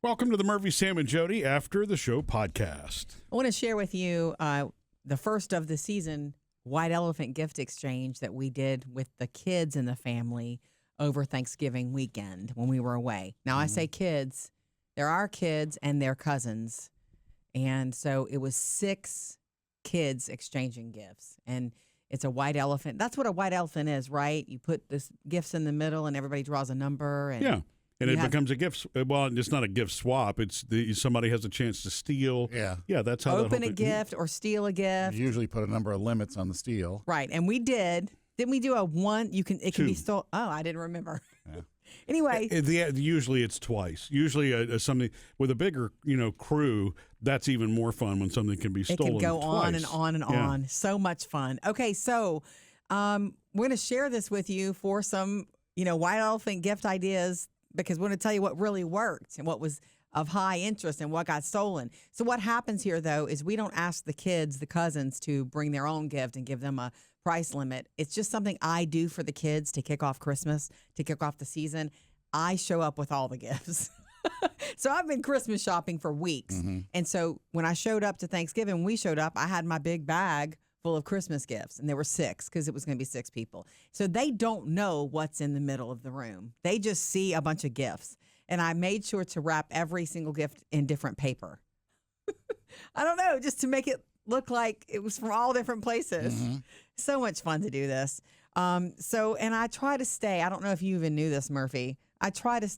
Welcome to the Murphy, Sam, and Jodi After the Show podcast. I want to share with you the first of the season white elephant gift exchange that we did with the kids in the family over Thanksgiving weekend when we were away. Now, I say kids. There are kids and their cousins. And so it was 6 kids exchanging gifts. And it's a white elephant. That's what a white elephant is, right? You put this gifts in the middle and everybody draws a number. And yeah. And it becomes a gift. Well, it's not a gift swap. It's somebody has a chance to steal. Yeah. That's how open a gift or steal a gift. You usually put a number of limits on the steal. Right, and we did. Didn't we do a one? It can be stolen. Oh, I didn't remember. Yeah. Anyway, usually it's twice. Usually something with a bigger crew. That's even more fun when something can be stolen. It can go twice. on and on and on. So much fun. Okay, so we're going to share this with you for some white elephant gift ideas, because we're going to tell you what really worked and what was of high interest and what got stolen. So what happens here, though, is we don't ask the kids, the cousins, to bring their own gift and give them a price limit. It's just something I do for the kids to kick off Christmas, to kick off the season. I show up with all the gifts. So I've been Christmas shopping for weeks. Mm-hmm. And so when I showed up to Thanksgiving, we showed up, I had my big bag full of Christmas gifts, and there were 6 because it was going to be 6 people. So they don't know what's in the middle of the room. They just see a bunch of gifts. And I made sure to wrap every single gift in different paper. I don't know, just to make it look like it was from all different places. Mm-hmm. So much fun to do this. And I try to stay, I don't know if you even knew this, Murphy. I started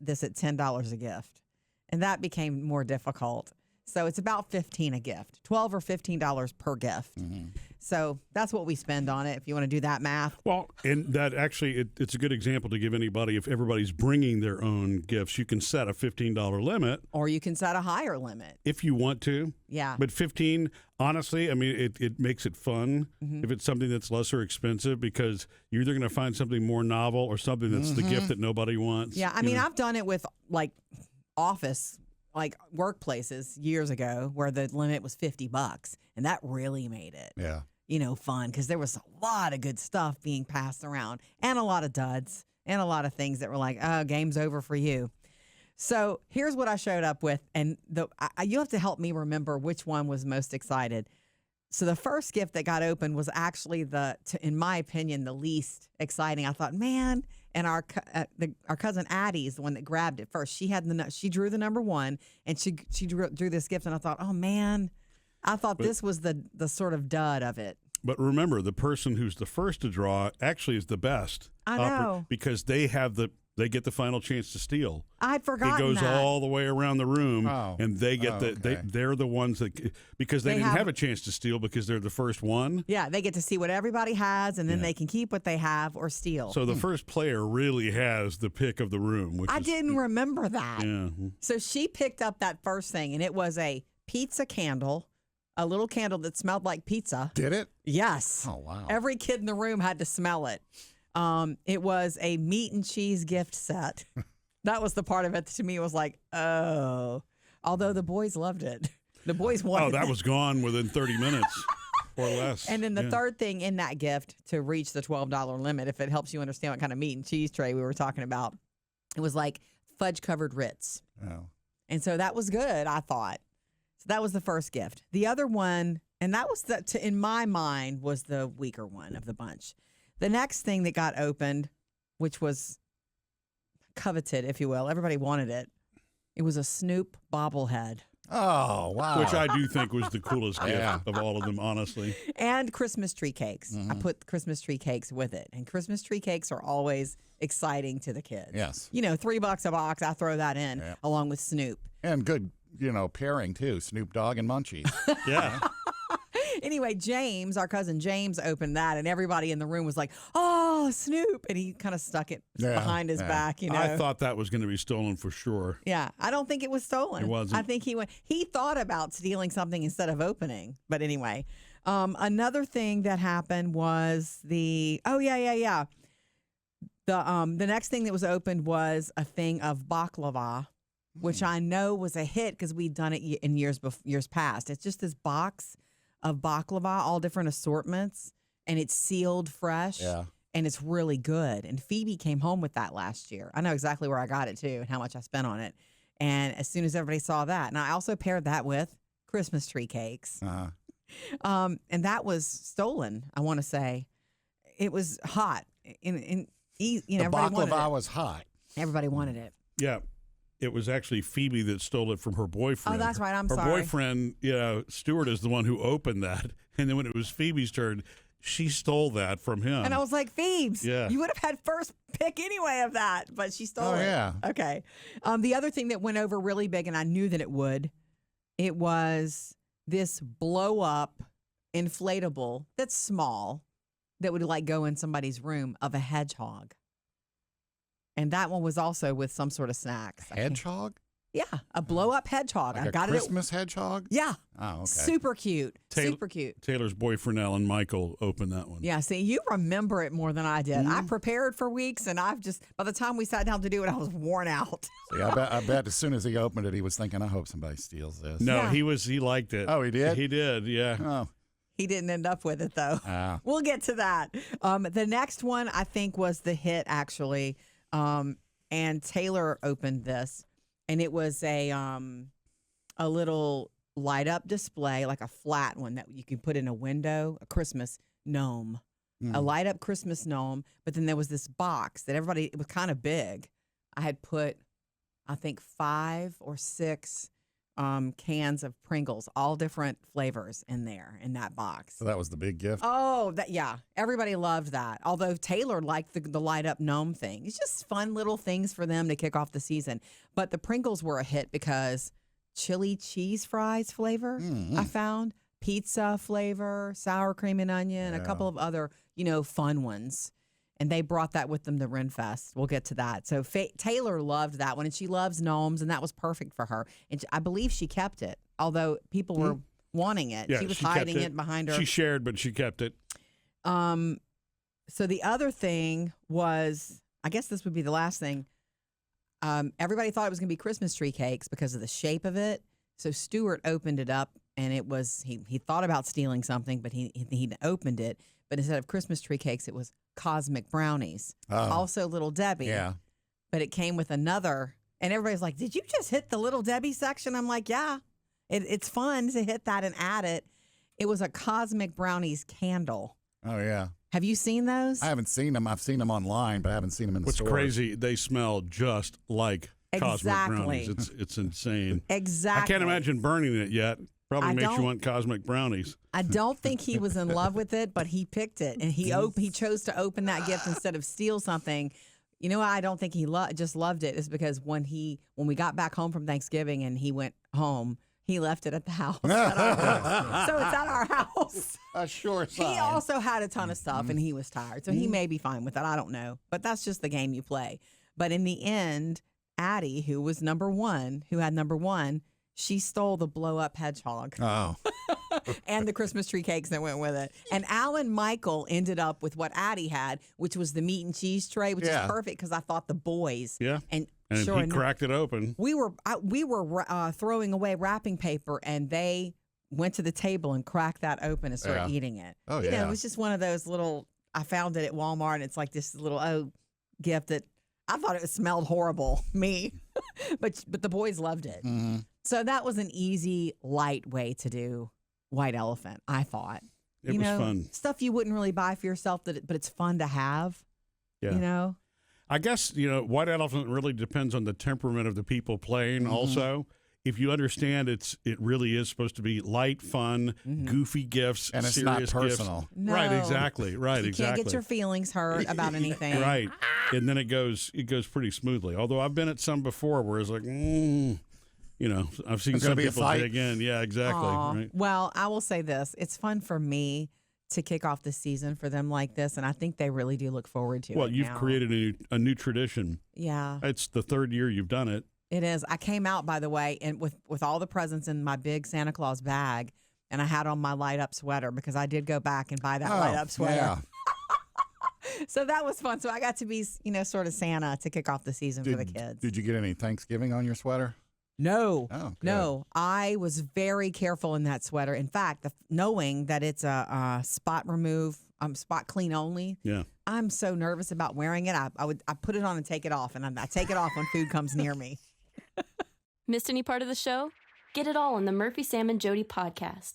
this at $10 a gift, and that became more difficult. So it's about $15 a gift, $12 or $15 per gift. Mm-hmm. So that's what we spend on it, if you want to do that math. Well, and that actually, it's a good example to give anybody. If everybody's bringing their own gifts, you can set a $15 limit. Or you can set a higher limit. If you want to. Yeah. But 15, honestly, I mean, it makes it fun if it's something that's lesser expensive, because you're either going to find something more novel or something that's the gift that nobody wants. Yeah, I mean, I've done it with, workplaces years ago where the limit was $50, and that really made it fun, because there was a lot of good stuff being passed around and a lot of duds and a lot of things that were like, oh, game's over for you. So here's what I showed up with, and you have to help me remember which one was most excited. So the first gift that got opened was actually in my opinion, the least exciting. I thought, man. And our cousin Addie is the one that grabbed it first. She drew the number 1, and she drew this gift, and I thought, oh man, this was the sort of dud of it. But remember, the person who's the first to draw actually is the best. I know, because they get the final chance to steal. I'd forgotten that. It goes that. all the way around the room, and they get they're the ones that, because they didn't have a chance to steal because they're the first one. Yeah, they get to see what everybody has, and then they can keep what they have or steal. So the first player really has the pick of the room. I didn't remember that. Yeah. So she picked up that first thing, and it was a pizza candle. A little candle that smelled like pizza. Did it? Yes. Oh, wow. Every kid in the room had to smell it. It was a meat and cheese gift set. That was the part of it to me. It was like, oh. Although the boys loved it. The boys wanted it. Oh, that was gone within 30 minutes or less. And then the third thing in that gift to reach the $12 limit, if it helps you understand what kind of meat and cheese tray we were talking about, it was like fudge-covered Ritz. Oh. And so that was good, I thought. So that was the first gift. The other one, and that was in my mind, was the weaker one of the bunch. The next thing that got opened, which was coveted, if you will, everybody wanted it. It was a Snoop bobblehead. Oh, wow. Which I do think was the coolest gift of all of them, honestly. And Christmas tree cakes. Mm-hmm. I put Christmas tree cakes with it. And Christmas tree cakes are always exciting to the kids. Yes. $3 a box, I throw that in along with Snoop. And good, pairing too, Snoop Dogg and Munchies. Yeah. Anyway, James, our cousin James, opened that, and everybody in the room was like, oh, Snoop. And he kind of stuck it behind his back, I thought that was going to be stolen for sure. Yeah, I don't think it was stolen. It wasn't. I think he thought about stealing something instead of opening. But anyway, another thing that happened was the next thing that was opened was a thing of baklava, which I know was a hit because we'd done it in years past. It's just this box of baklava, all different assortments, and it's sealed fresh. Yeah. and it's really good. And Phoebe came home with that last year. I know exactly where I got it too and how much I spent on it. And as soon as everybody saw that, and I also paired that with Christmas tree cakes. And that was stolen, I want to say. It was hot. The baklava was hot. Everybody wanted it. Yeah. It was actually Phoebe that stole it from her boyfriend. Oh, that's right. I'm her sorry. Her boyfriend, Stuart, is the one who opened that. And then when it was Phoebe's turn, she stole that from him. And I was like, Phoebes, you would have had first pick anyway of that, but she stole it. Oh, yeah. Okay. The other thing that went over really big, and I knew that it was this blow-up inflatable that's small that would like go in somebody's room of a hedgehog. And that one was also with some sort of snacks. Hedgehog? Yeah, a blow-up hedgehog. Like I got Christmas hedgehog? Yeah. Oh, okay. Super cute. Super cute. Taylor's boyfriend, Alan Michael, opened that one. Yeah, see, you remember it more than I did. Mm-hmm. I prepared for weeks, and by the time we sat down to do it, I was worn out. See, I bet as soon as he opened it, he was thinking, I hope somebody steals this. No, Yeah. he liked it. Oh, he did? He did, yeah. Oh. He didn't end up with it, though. We'll get to that. The next one, I think, was the hit, actually. And Taylor opened this, and it was a little light-up display, like a flat one that you can put in a window, a Christmas gnome, a light-up Christmas gnome. But then there was this box that it was kind of big. I had put, I think, 5 or 6 cans of Pringles, all different flavors in that box. So that was the big gift? Oh, everybody loved that. Although Taylor liked the light up gnome thing. It's just fun little things for them to kick off the season. But the Pringles were a hit because chili cheese fries flavor, I found, pizza flavor, sour cream and onion, a couple of other, fun ones. And they brought that with them to Renfest. We'll get to that. So Taylor loved that one, and she loves gnomes, and that was perfect for her. And I believe she kept it, although people were wanting it. Yeah, she was hiding it behind her. She shared, but she kept it. So the other thing was, I guess this would be the last thing. Everybody thought it was going to be Christmas tree cakes because of the shape of it. So Stuart opened it up, and it was he thought about stealing something, but he opened it. But instead of Christmas tree cakes, it was cosmic brownies. Also Little Debbie. Yeah. But it came with another, and everybody's like, did you just hit the Little Debbie section? I'm like, yeah. It's fun to hit that and add it. It was a cosmic brownies candle. Oh, yeah. Have you seen those? I haven't seen them. I've seen them online, but I haven't seen them in the What's stores. crazy, they smell just like cosmic brownies. It's insane. Exactly. I can't imagine burning it yet. Probably makes you don't- want cosmic brownies. I don't think he was in love with it, but he picked it, and he chose to open that gift instead of steal something. You know, I don't think he just loved it. Is because when we got back home from Thanksgiving and he went home, he left it at the house. So it's at our house. A sure sign. He also had a ton of stuff, and he was tired, so he may be fine with that. I don't know, but that's just the game you play. But in the end, Addie, who had number one, she stole the blow-up hedgehog. Oh. And the Christmas tree cakes that went with it. And Alan Michael ended up with what Addie had, which was the meat and cheese tray, which is perfect because I thought the boys. Yeah. And sure he cracked it open. We were throwing away wrapping paper, and they went to the table and cracked that open and started eating it. Oh, You know, yeah. it was just one of those little, I found it at Walmart, and it's like this little gift that I thought it smelled horrible, me. but the boys loved it. Mm-hmm. So that was an easy, light way to do White Elephant, I thought. It was fun. Stuff you wouldn't really buy for yourself, but it's fun to have. Yeah. You know? I guess, White Elephant really depends on the temperament of the people playing also. If you understand it really is supposed to be light, fun, goofy gifts, And it's serious not personal. gifts. No. Right, exactly. Right, You exactly. can't get your feelings hurt about anything. Right. And then it goes pretty smoothly. Although I've been at some before where it's like, I've seen It's some gonna be a people fight. dig in. Yeah, exactly. Aw. Right. Well, I will say this. It's fun for me to kick off the season for them like this, and I think they really do look forward to it. Well, you've now. created a new tradition. Yeah, It's the third year you've done it. it is. I came out, by the way, and with all the presents in my big Santa Claus bag, and I had on my light up sweater because I did go back and buy that light up sweater. Yeah. So that was fun. So I got to be, sort of Santa to kick off the season for the kids. Did you get any Thanksgiving on your sweater? No, Oh, good. no. I was very careful in that sweater. In fact, knowing that it's a spot remove, spot clean only. Yeah. I'm so nervous about wearing it. I put it on and take it off, and I take it off when food comes near me. Missed any part of the show? Get it all on the Murphy, Sam, and Jody podcast.